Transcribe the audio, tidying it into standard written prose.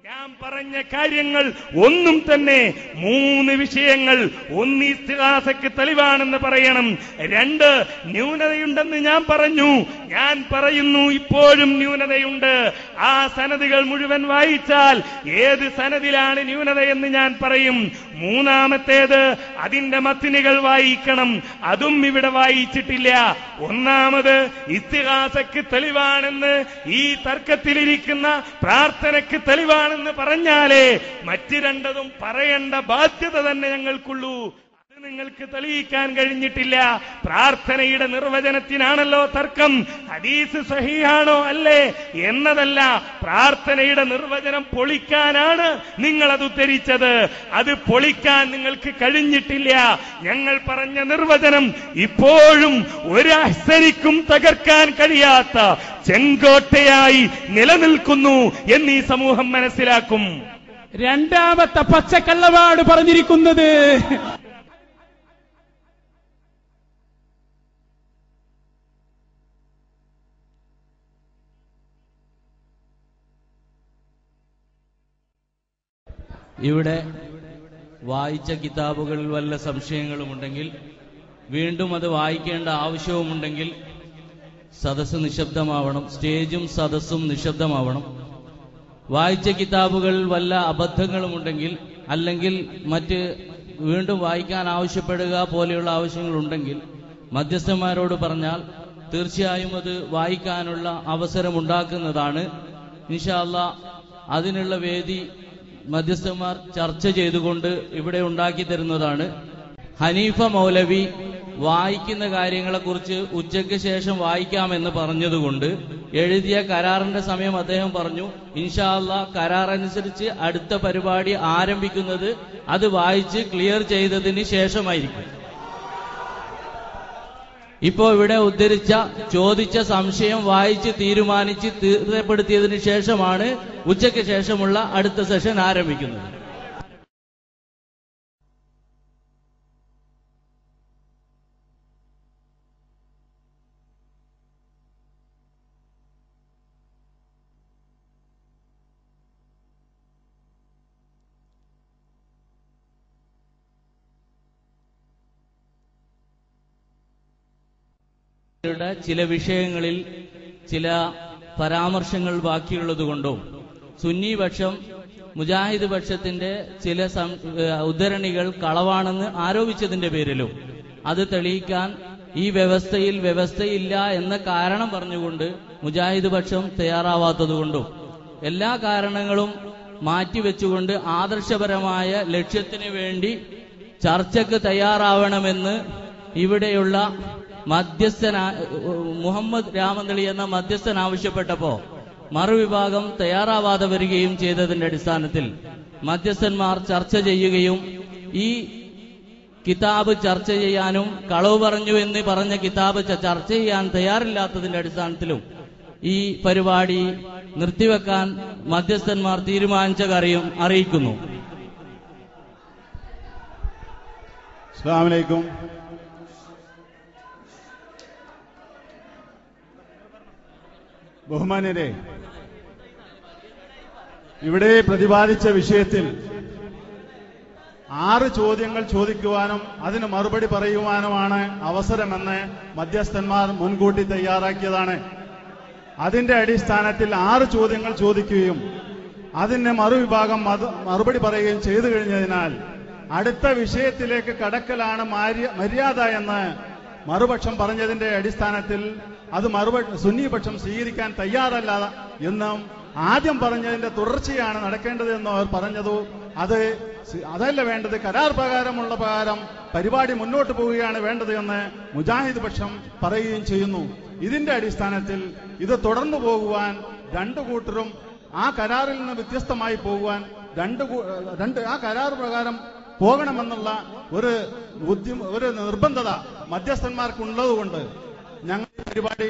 ഞാൻ പറഞ്ഞ കാര്യങ്ങൾ ഒന്നും തന്നെ 3 വിഷയങ്ങൾ. 1 ഇസ്തിഗാസക്ക് തെളിവാണെന്ന് പറയണം. 2 ന്യൂനതയുണ്ടെന്ന് ഞാൻ പറഞ്ഞു. ഞാൻ പറയുന്നു ഇപ്പോഴും ന്യൂനതയുണ്ട്. ആ സനദുകൾ മുഴുവൻ വായിച്ചാൽ ഏത് സനദിലാണ് ന്യൂനതയെന്ന് ഞാൻ പറയും. 3-മത്തേത് അതിന്റെ മത്തിനുകൾ വായിക്കണം. അതും ഇവിടെ വായിച്ചിട്ടില്ല. 1-മത് ഇസ്തിഗാസക്ക് തെളിവാണെന്ന് ഈ തർക്കത്തിലിരിക്കുന്ന പ്രാർത്ഥനയ്ക്ക് തെളിവാണ് എന്ന് പറഞ്ഞാലേ മറ്റ് 2 പറയേണ്ട ബാധ്യത തന്നെ ഞങ്ങൾക്കുള്ളൂ. അത് നിങ്ങൾക്ക് തെളിയിക്കാൻ കഴിഞ്ഞിട്ടില്ല. പ്രാർത്ഥനയുടെ നിർവചനത്തിനാണല്ലോ തർക്കം. ഹദീസ് സഹീഹാണോ അല്ലേ എന്നതല്ല, പ്രാർത്ഥനയുടെ നിർവചനം പൊളിക്കാനാണ് നിങ്ങളത് ഉദ്ധരിച്ചത്. അത് പൊളിക്കാൻ നിങ്ങൾക്ക് കഴിഞ്ഞിട്ടില്ല. ഞങ്ങൾ പറഞ്ഞ നിർവചനം ഇപ്പോഴും ഒരു അഹ്സനിക്കും തകർക്കാൻ കഴിയാത്ത ചെങ്കോട്ടയായി നിലനിൽക്കുന്നു എന്ന് ഈ സമൂഹം മനസ്സിലാക്കും. 2-മത്തെ പച്ചക്കള്ളമാണ് പറഞ്ഞിരിക്കുന്നത്. ഇവിടെ വായിച്ച കിതാബുകളിൽ വല്ല സംശയങ്ങളുമുണ്ടെങ്കിൽ, വീണ്ടും അത് വായിക്കേണ്ട ആവശ്യവുമുണ്ടെങ്കിൽ സദസ്സ് നിശബ്ദമാവണം. സ്റ്റേജും സദസ്സും നിശബ്ദമാവണം. വായിച്ച കിതാബുകളിൽ വല്ല അബദ്ധങ്ങളുമുണ്ടെങ്കിൽ, അല്ലെങ്കിൽ മറ്റ് വീണ്ടും വായിക്കാൻ ആവശ്യപ്പെടുക പോലെയുള്ള ആവശ്യങ്ങളുണ്ടെങ്കിൽ മധ്യസ്ഥന്മാരോട് പറഞ്ഞാൽ തീർച്ചയായും അത് വായിക്കാനുള്ള അവസരമുണ്ടാക്കുന്നതാണ്. ഇൻഷാ അല്ലാഹ് അതിനുള്ള വേദി മധ്യസ്ഥന്മാർ ചർച്ച ചെയ്തുകൊണ്ട് ഇവിടെ ഉണ്ടാക്കി തരുന്നതാണ്. ഹനീഫ മൗലവി വായിക്കുന്ന കാര്യങ്ങളെക്കുറിച്ച് ഉച്ചയ്ക്ക് ശേഷം വായിക്കാമെന്ന് പറഞ്ഞതുകൊണ്ട് എഴുതിയ കരാറിന്റെ സമയം അദ്ദേഹം പറഞ്ഞു. ഇൻഷാ അല്ലാഹ് കരാർ അനുസരിച്ച് അടുത്ത പരിപാടി ആരംഭിക്കുന്നത് അത് വായിച്ച് ക്ലിയർ ചെയ്തതിന് ശേഷമായിരിക്കും. ഇപ്പോ ഇവിടെ ചോദിച്ച സംശയം വായിച്ച് തീരുമാനിച്ച് തീർച്ചപ്പെടുത്തിയതിനു ശേഷമാണ് ഉച്ചയ്ക്ക് ശേഷമുള്ള അടുത്ത സെഷൻ ആരംഭിക്കുന്നത്. ചില വിഷയങ്ങളിൽ ചില പരാമർശങ്ങൾ ബാക്കിയുള്ളതുകൊണ്ടും സുന്നി പക്ഷം മുജാഹിദ് പക്ഷത്തിന്റെ ചില ഉദ്ധരണികൾ കളവാണെന്ന് ആരോപിച്ചതിന്റെ പേരിലും അത് തെളിയിക്കാൻ ഈ വ്യവസ്ഥയില്ല എന്ന കാരണം പറഞ്ഞുകൊണ്ട് മുജാഹിദ് പക്ഷം തയ്യാറാവാത്തതുകൊണ്ടും എല്ലാ കാരണങ്ങളും മാറ്റിവെച്ചുകൊണ്ട് ആദർശപരമായ ലക്ഷ്യത്തിന് വേണ്ടി ചർച്ചയ്ക്ക് തയ്യാറാവണമെന്ന് ഇവിടെയുള്ള മുഹമ്മദ് രാമന്തളി എന്ന മധ്യസ്ഥൻ ആവശ്യപ്പെട്ടപ്പോ മറുവിഭാഗം തയ്യാറാവാതെ വരികയും ചെയ്തതിന്റെ അടിസ്ഥാനത്തിൽ മധ്യസ്ഥന്മാർ ചർച്ച ചെയ്യുകയും ഈ കിതാബ് ചർച്ച ചെയ്യാനും കളവ് പറഞ്ഞു എന്ന് പറഞ്ഞ കിതാബ് ചർച്ച ചെയ്യാൻ തയ്യാറില്ലാത്തതിന്റെ അടിസ്ഥാനത്തിലും ഈ പരിപാടി നിർത്തിവെക്കാൻ മധ്യസ്ഥന്മാർ തീരുമാനിച്ച കാര്യം അറിയിക്കുന്നു. അസ്സലാമു അലൈക്കും. ബഹുമാന്യരെ, ഇവിടെ പ്രതിപാദിച്ച വിഷയത്തിൽ 6 ചോദ്യങ്ങൾ ചോദിക്കുവാനും അതിന് മറുപടി പറയുവാനുമാണ് അവസരമെന്ന് മധ്യസ്ഥന്മാർ മുൻകൂട്ടി തയ്യാറാക്കിയതാണ്. അതിന്റെ അടിസ്ഥാനത്തിൽ 6 ചോദ്യങ്ങൾ ചോദിക്കുകയും അതിന് മറുവിഭാഗം മറുപടി പറയുകയും ചെയ്തു കഴിഞ്ഞതിനാൽ അടുത്ത വിഷയത്തിലേക്ക് കടക്കലാണ് മര്യാദ എന്ന് മറുപക്ഷം പറഞ്ഞതിന്റെ അടിസ്ഥാനത്തിൽ അത് സുന്നിപക്ഷം സ്വീകരിക്കാൻ തയ്യാറല്ല എന്നും ആദ്യം പറഞ്ഞതിന്റെ തുടർച്ചയാണ് നടക്കേണ്ടത് എന്ന് അവർ പറഞ്ഞതു. അതല്ല വേണ്ടത്, കരാർ പ്രകാരമുള്ള പരിപാടി മുന്നോട്ട് പോവുകയാണ് വേണ്ടത് എന്ന് മുജാഹിദ് പക്ഷം പറയുകയും ചെയ്യുന്നു. ഇതിന്റെ അടിസ്ഥാനത്തിൽ ഇത് തുടർന്നു പോകുവാൻ 2 കൂട്ടരും ആ കരാറിൽ നിന്ന് വ്യത്യസ്തമായി പോകുവാൻ ആ കരാർ പ്രകാരം പോകണമെന്നുള്ള ഒരു നിർബന്ധത മധ്യസ്ഥന്മാർക്കുള്ളതുകൊണ്ട് ഞങ്ങൾ പരിപാടി